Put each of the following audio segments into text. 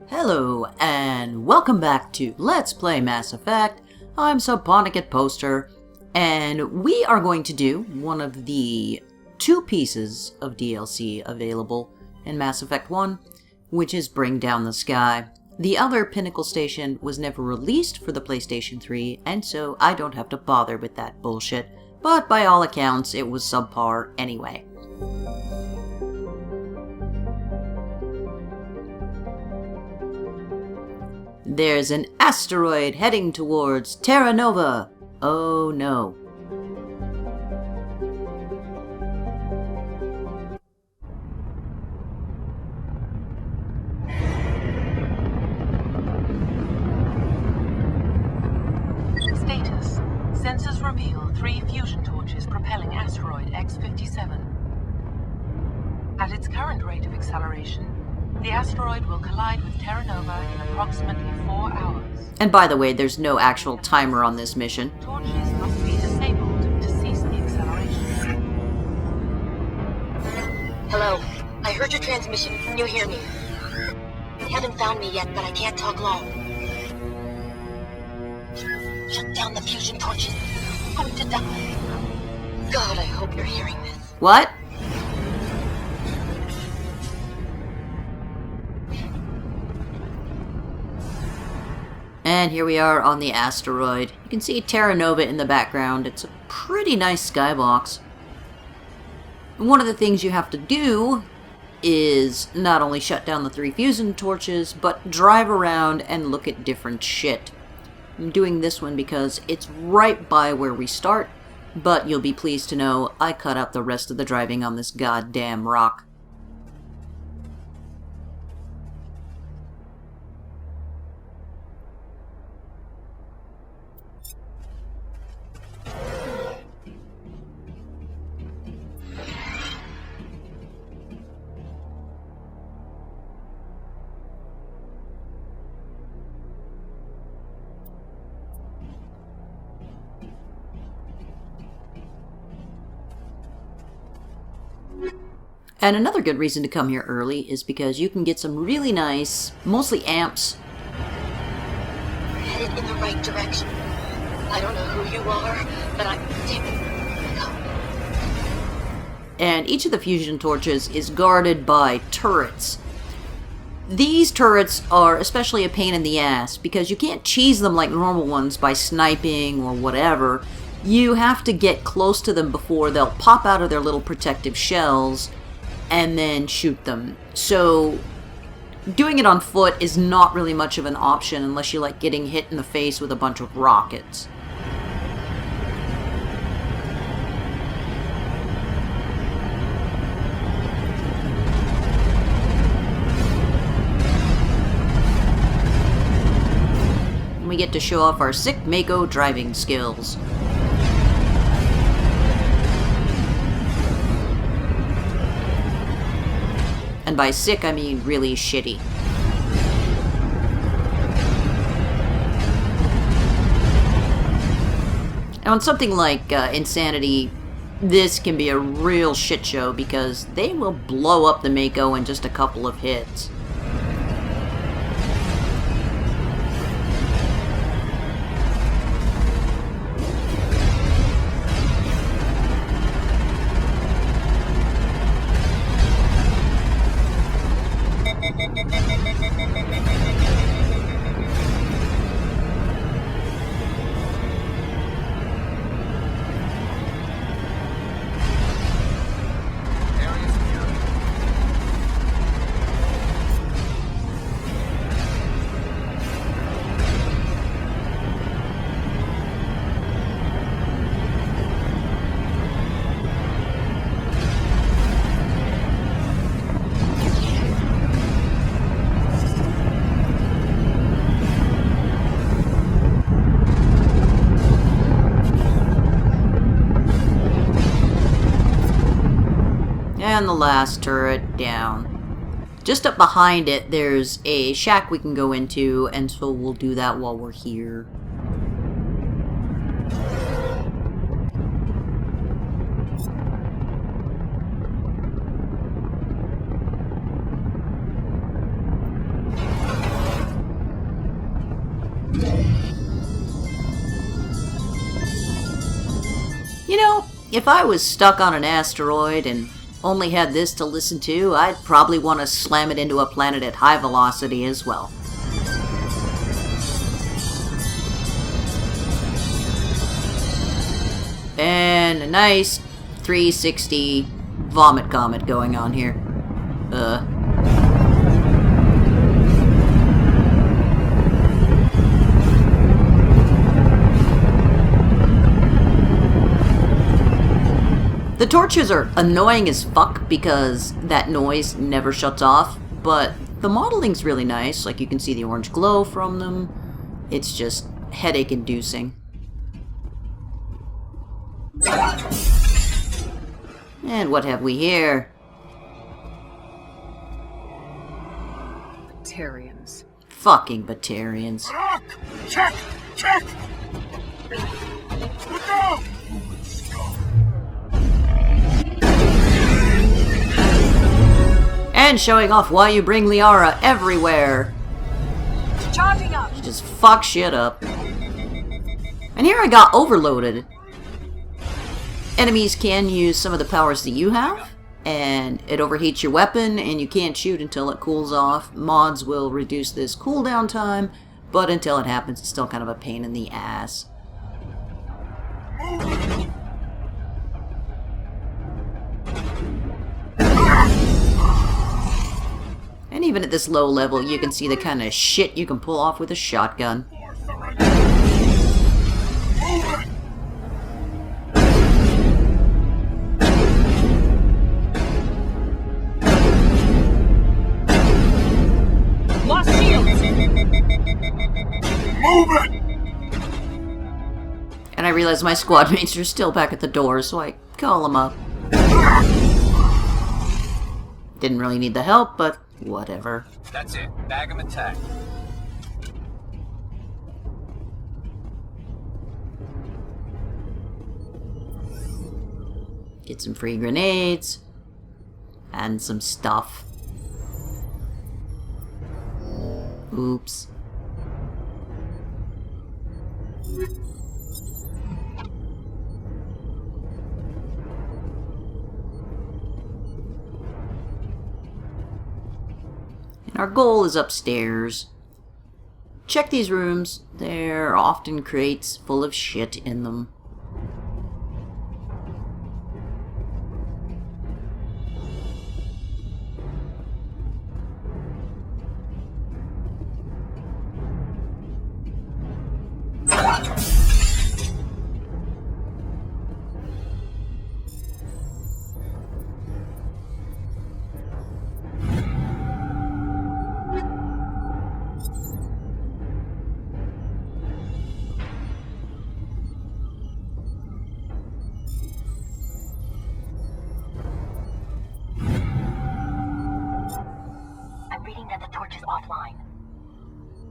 Hello, and welcome back to Let's Play Mass Effect. I'm Subponicate Poster, and we are going to do one of the two pieces of DLC available in Mass Effect 1, which is Bring Down the Sky. The other Pinnacle Station was never released for the PlayStation 3, and so I don't have to bother with that bullshit, but by all accounts, it was subpar anyway. There's an asteroid heading towards Terra Nova. Oh no. Status. Sensors reveal 3 fusion torches propelling Asteroid X-57. At its current rate of acceleration, the asteroid will collide with Terra Nova in approximately 4 hours. And by the way, there's no actual timer on this mission. Torches must be disabled to cease the acceleration. Hello. I heard your transmission. Can you hear me? You haven't found me yet, but I can't talk long. Shut down the fusion torches. I'm going to die. God, I hope you're hearing this. What? And here we are on the asteroid. You can see Terra Nova in the background. It's a pretty nice skybox. And one of the things you have to do is not only shut down the 3 fusion torches, but drive around and look at different shit. I'm doing this one because it's right by where we start, but you'll be pleased to know I cut out the rest of the driving on this goddamn rock. And another good reason to come here early is because you can get some really nice, mostly amps. Headed in the right direction. I don't know who you are, but I'm taking. And each of the fusion torches is guarded by turrets. These turrets are especially a pain in the ass because you can't cheese them like normal ones by sniping or whatever. You have to get close to them before they'll pop out of their little protective shells and then shoot them. So doing it on foot is not really much of an option unless you like getting hit in the face with a bunch of rockets. And we get to show off our sick Mako driving skills. And by sick, I mean really shitty. And on something like Insanity, this can be a real shit show because they will blow up the Mako in just a couple of hits. And the last turret down. Just up behind it, there's a shack we can go into, and so we'll do that while we're here. if I was stuck on an asteroid and only had this to listen to, I'd probably want to slam it into a planet at high velocity as well. And a nice 360 vomit comet going on here. The torches are annoying as fuck because that noise never shuts off, but the modeling's really nice. Like, you can see the orange glow from them. It's just headache-inducing. And what have we here? Batarians. Fucking Batarians. Check! Check! Look out! And showing off why you bring Liara everywhere. Charging up! She just fucks shit up. And here I got overloaded. Enemies can use some of the powers that you have, and it overheats your weapon, and you can't shoot until it cools off. Mods will reduce this cooldown time, but until it happens, it's still kind of a pain in the ass. And even at this low level, you can see the kind of shit you can pull off with a shotgun. Lost shields! Move it! And I realize my squad mates are still back at the door, so I call them up. Didn't really need the help, but whatever. That's it. Bag 'em and tag. Get some free grenades. And some stuff. Oops. And our goal is upstairs. Check these rooms. There are often crates full of shit in them. I'm reading that the torch is offline.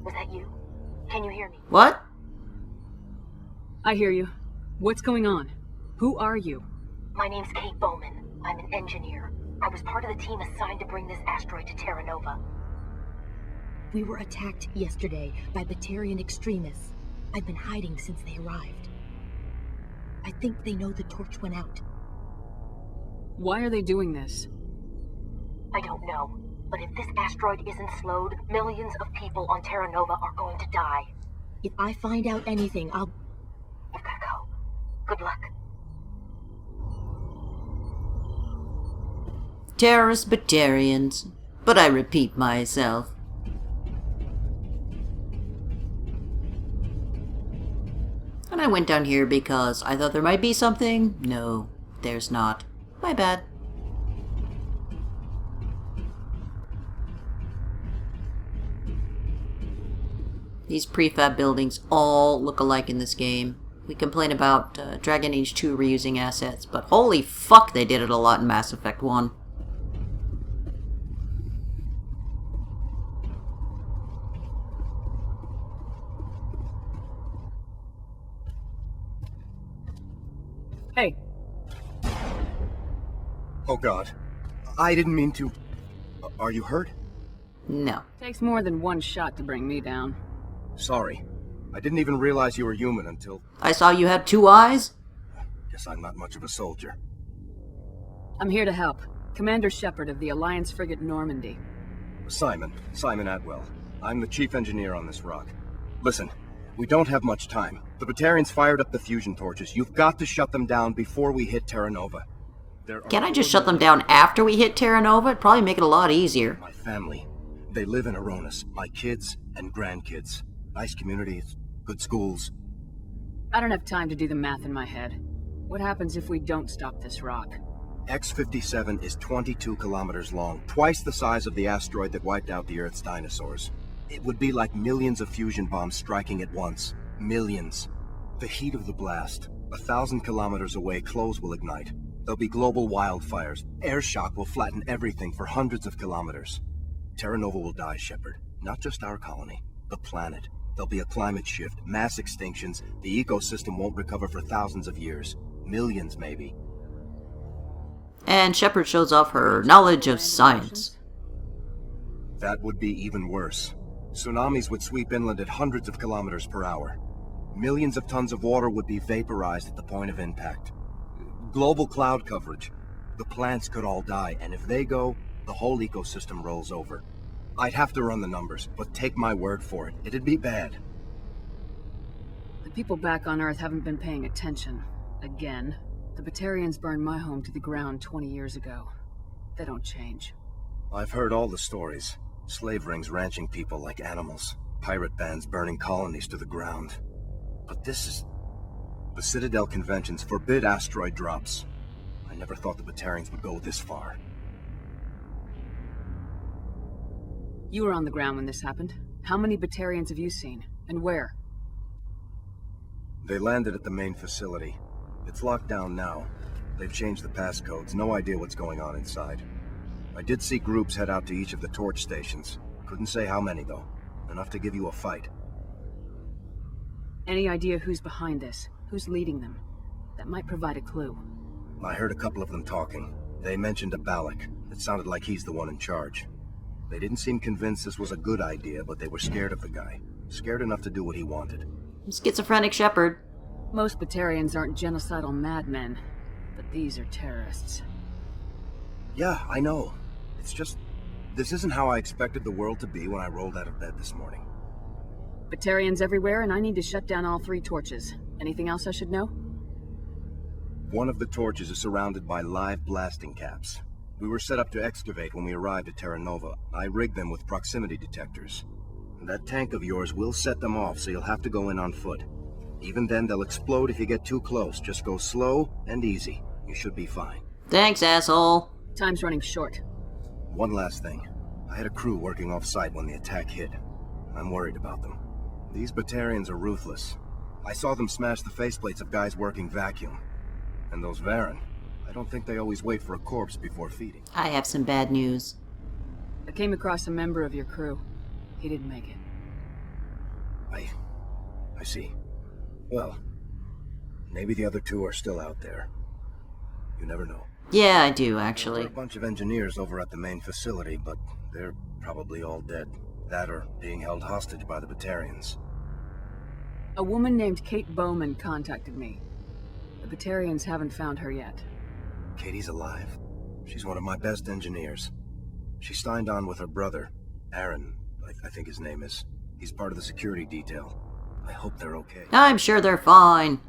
Was that you? Can you hear me? What? I hear you. What's going on? Who are you? My name's Aint Bowman. I'm an engineer. I was part of the team assigned to bring this asteroid to Terra Nova. We were attacked yesterday by Batarian extremists. I've been hiding since they arrived. I think they know the torch went out. Why are they doing this? I don't know, but if this asteroid isn't slowed, millions of people on Terra Nova are going to die. If I find out anything, I'll... You've gotta go. Good luck. Terrorist Batarians. But I repeat myself. And I went down here because I thought there might be something. No, there's not. My bad. These prefab buildings all look alike in this game. We complain about Dragon Age 2 reusing assets, but holy fuck, they did it a lot in Mass Effect 1. Hey, Oh god. I didn't mean to... Are you hurt? No. takes more than one shot to bring me down. Sorry. I didn't even realize you were human until... I saw you had 2 eyes? Guess I'm not much of a soldier. I'm here to help. Commander Shepard of the Alliance frigate Normandy. Simon Atwell. I'm the chief engineer on this rock. Listen, we don't have much time. The Batarians fired up the fusion torches. You've got to shut them down before we hit Terra Nova. Can't I just shut them down after we hit Terra Nova? It'd probably make it a lot easier. My family. They live in Aronis. My kids and grandkids. Nice communities, good schools. I don't have time to do the math in my head. What happens if we don't stop this rock? X-57 is 22 kilometers long, twice the size of the asteroid that wiped out the Earth's dinosaurs. It would be like millions of fusion bombs striking at once. Millions. The heat of the blast. 1,000 kilometers away, clothes will ignite. There'll be global wildfires. Air shock will flatten everything for hundreds of kilometers. Terra Nova will die, Shepard. Not just our colony, the planet. There'll be a climate shift, mass extinctions. The ecosystem won't recover for thousands of years. Millions, maybe. And Shepard shows off her knowledge of science. That would be even worse. Tsunamis would sweep inland at hundreds of kilometers per hour. Millions of tons of water would be vaporized at the point of impact. Global cloud coverage. The plants could all die, and if they go, the whole ecosystem rolls over. I'd have to run the numbers, but take my word for it, it'd be bad. The people back on Earth haven't been paying attention. Again. The Batarians burned my home to the ground 20 years ago. They don't change. I've heard all the stories. Slave rings ranching people like animals. Pirate bands burning colonies to the ground. But this is... The Citadel conventions forbid asteroid drops. I never thought the Batarians would go this far. You were on the ground when this happened. How many Batarians have you seen? And where? They landed at the main facility. It's locked down now. They've changed the passcodes. No idea what's going on inside. I did see groups head out to each of the torch stations. Couldn't say how many, though. Enough to give you a fight. Any idea who's behind this? Who's leading them? That might provide a clue. I heard a couple of them talking. They mentioned a Balak. It sounded like he's the one in charge. They didn't seem convinced this was a good idea, but they were scared of the guy. Scared enough to do what he wanted. Schizophrenic Shepard. Most Batarians aren't genocidal madmen, but these are terrorists. Yeah, I know. It's just... This isn't how I expected the world to be when I rolled out of bed this morning. Batarians everywhere, and I need to shut down all 3 torches. Anything else I should know? One of the torches is surrounded by live blasting caps. We were set up to excavate when we arrived at Terra Nova. I rigged them with proximity detectors. That tank of yours will set them off, so you'll have to go in on foot. Even then, they'll explode if you get too close. Just go slow and easy. You should be fine. Thanks, asshole. Time's running short. One last thing. I had a crew working off-site when the attack hit. I'm worried about them. These Batarians are ruthless. I saw them smash the faceplates of guys working vacuum. And those Varen, I don't think they always wait for a corpse before feeding. I have some bad news. I came across a member of your crew. He didn't make it. I see. Well, maybe the other 2 are still out there. You never know. Yeah, I do, There actually. are a bunch of engineers over at the main facility, but they're probably all dead. That or being held hostage by the Batarians. A woman named Aint Bowman contacted me. The Batarians haven't found her yet. Katie's alive. She's one of my best engineers. She signed on with her brother, Aaron, I think his name is. He's part of the security detail. I hope they're okay. I'm sure they're fine.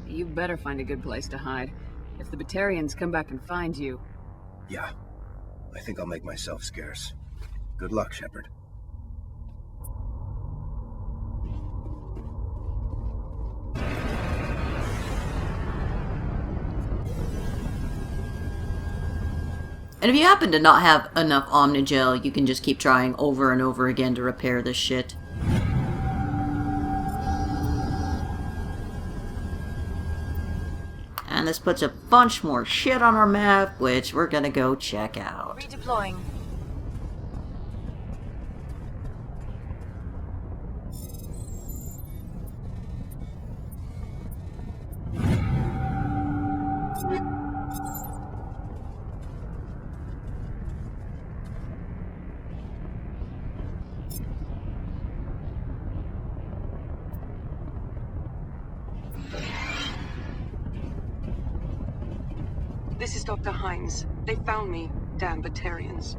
You better find a good place to hide. If the Batarians come back and find you... Yeah. I think I'll make myself scarce. Good luck, Shepard. And if you happen to not have enough Omnigel, you can just keep trying over and over again to repair this shit. And this puts a bunch more shit on our map, which we're gonna go check out. Redeploying. Dr. Heinz. They found me, damn Batarians.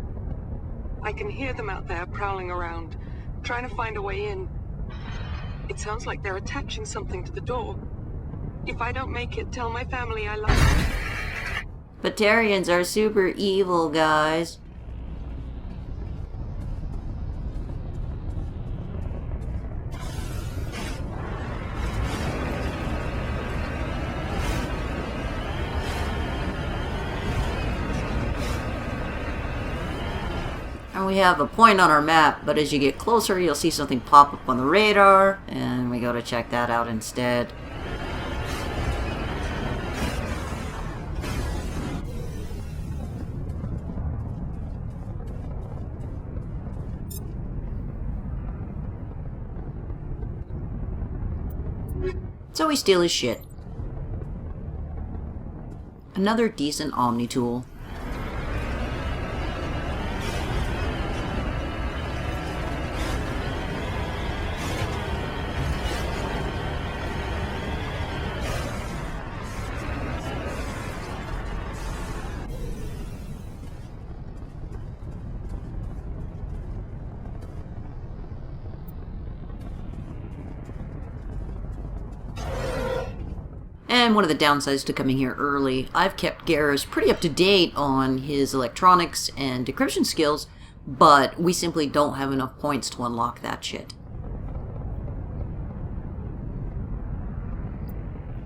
I can hear them out there prowling around, trying to find a way in. It sounds like they're attaching something to the door. If I don't make it, tell my family I love them. Batarians are super evil, guys. And we have a point on our map, but as you get closer, you'll see something pop up on the radar, and we go to check that out instead. So we steal his shit. Another decent Omni tool. And one of the downsides to coming here early, I've kept Garrus pretty up to date on his electronics and decryption skills, but we simply don't have enough points to unlock that shit.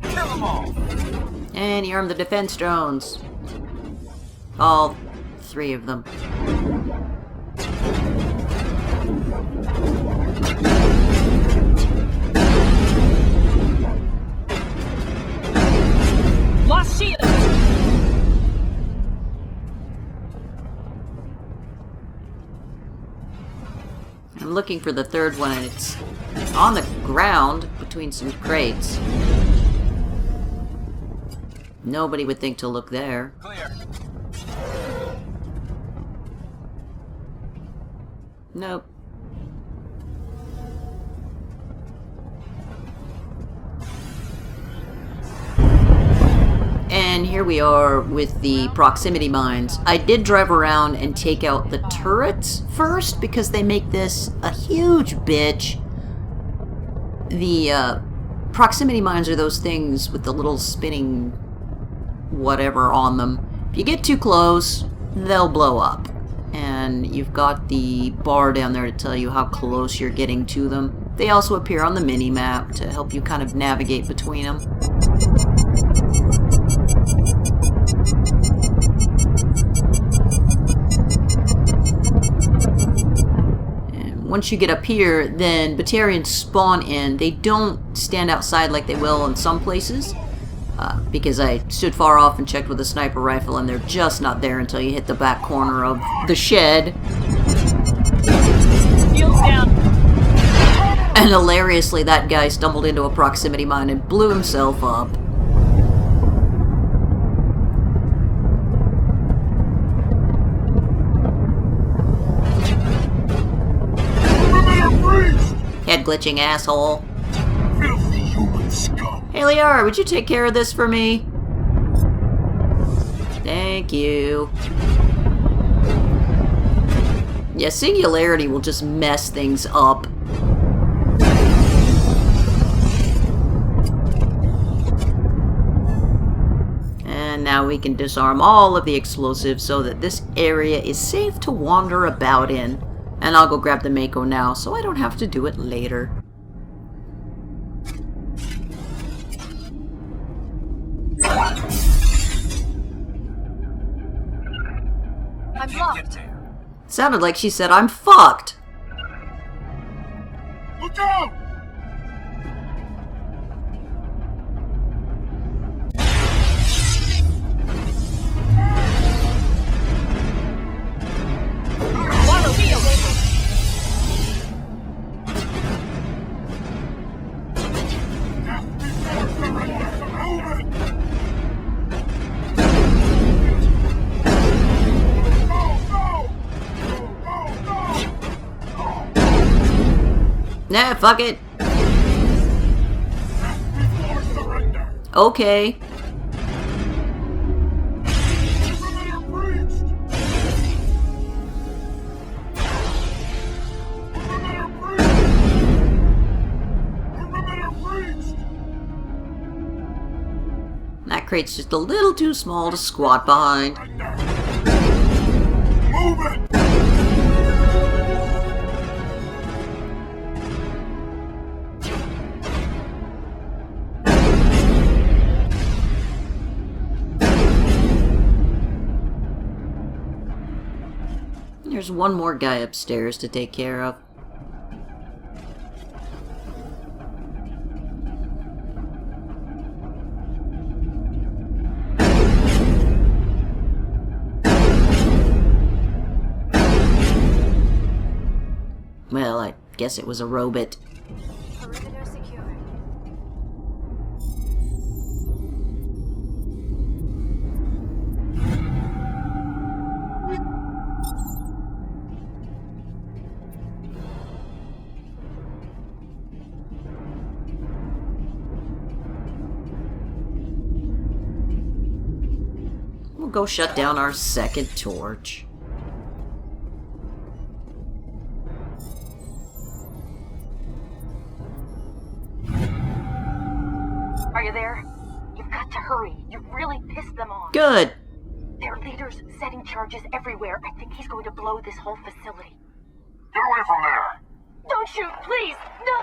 Kill them all! And he armed the defense drones. All 3 of them. Lost shield! I'm looking for the 3rd one, and it's on the ground between some crates. Nobody would think to look there. Clear. Nope. And here we are with the proximity mines. I did drive around and take out the turrets first because they make this a huge bitch. The proximity mines are those things with the little spinning whatever on them. If you get too close, they'll blow up. And you've got the bar down there to tell you how close you're getting to them. They also appear on the mini-map to help you kind of navigate between them. And once you get up here, then Batarians spawn in. They don't stand outside like they will in some places. Because I stood far off and checked with a sniper rifle, and they're just not there until you hit the back corner of the shed. Shields down! And hilariously, that guy stumbled into a proximity mine and blew himself up. Head glitching asshole. Filthy human scum. Hey Liara, would you take care of this for me? Thank you. Yeah, singularity will just mess things up. And now we can disarm all of the explosives so that this area is safe to wander about in. And I'll go grab the Mako now so I don't have to do it later. I'm blocked! Sounded like she said, I'm fucked! Look out! Nah, fuck it. crate's just a little too small to squat behind. Move it! There's one more guy upstairs to take care of. Well, I guess it was a robot. Perimeter secured. We'll go shut down our second torch. Are you there? You've got to hurry. You've really pissed them off. Good. Their leader's setting charges everywhere. I think he's going to blow this whole facility. Get away from there! Don't shoot, please! No!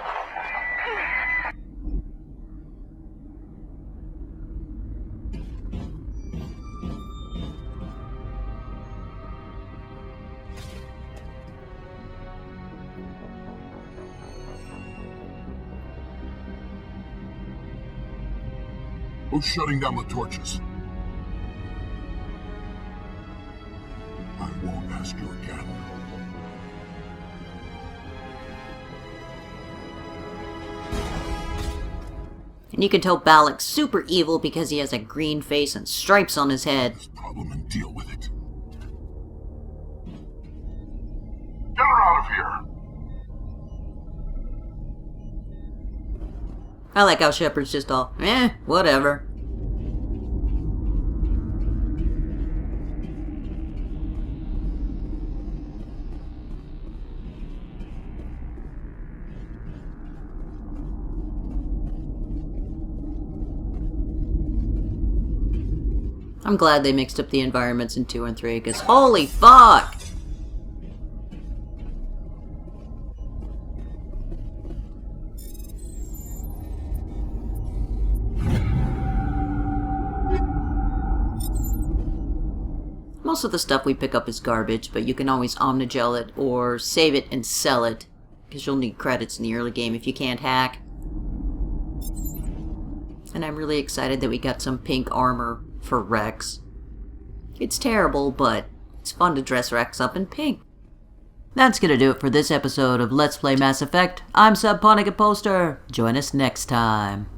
Who's shutting down the torches? I won't ask you again. And you can tell Balak's super evil because he has a green face and stripes on his head. This problem and deal with it. Get her out of here! I like how Shepard's just all, whatever. I'm glad they mixed up the environments in 2 and 3, because holy fuck! Most of the stuff we pick up is garbage, but you can always Omnigel it or save it and sell it, because you'll need credits in the early game if you can't hack. And I'm really excited that we got some pink armor for Rex. It's terrible, but it's fun to dress Rex up in pink. That's gonna do it for this episode of Let's Play Mass Effect. I'm Subponic Poster. Join us next time.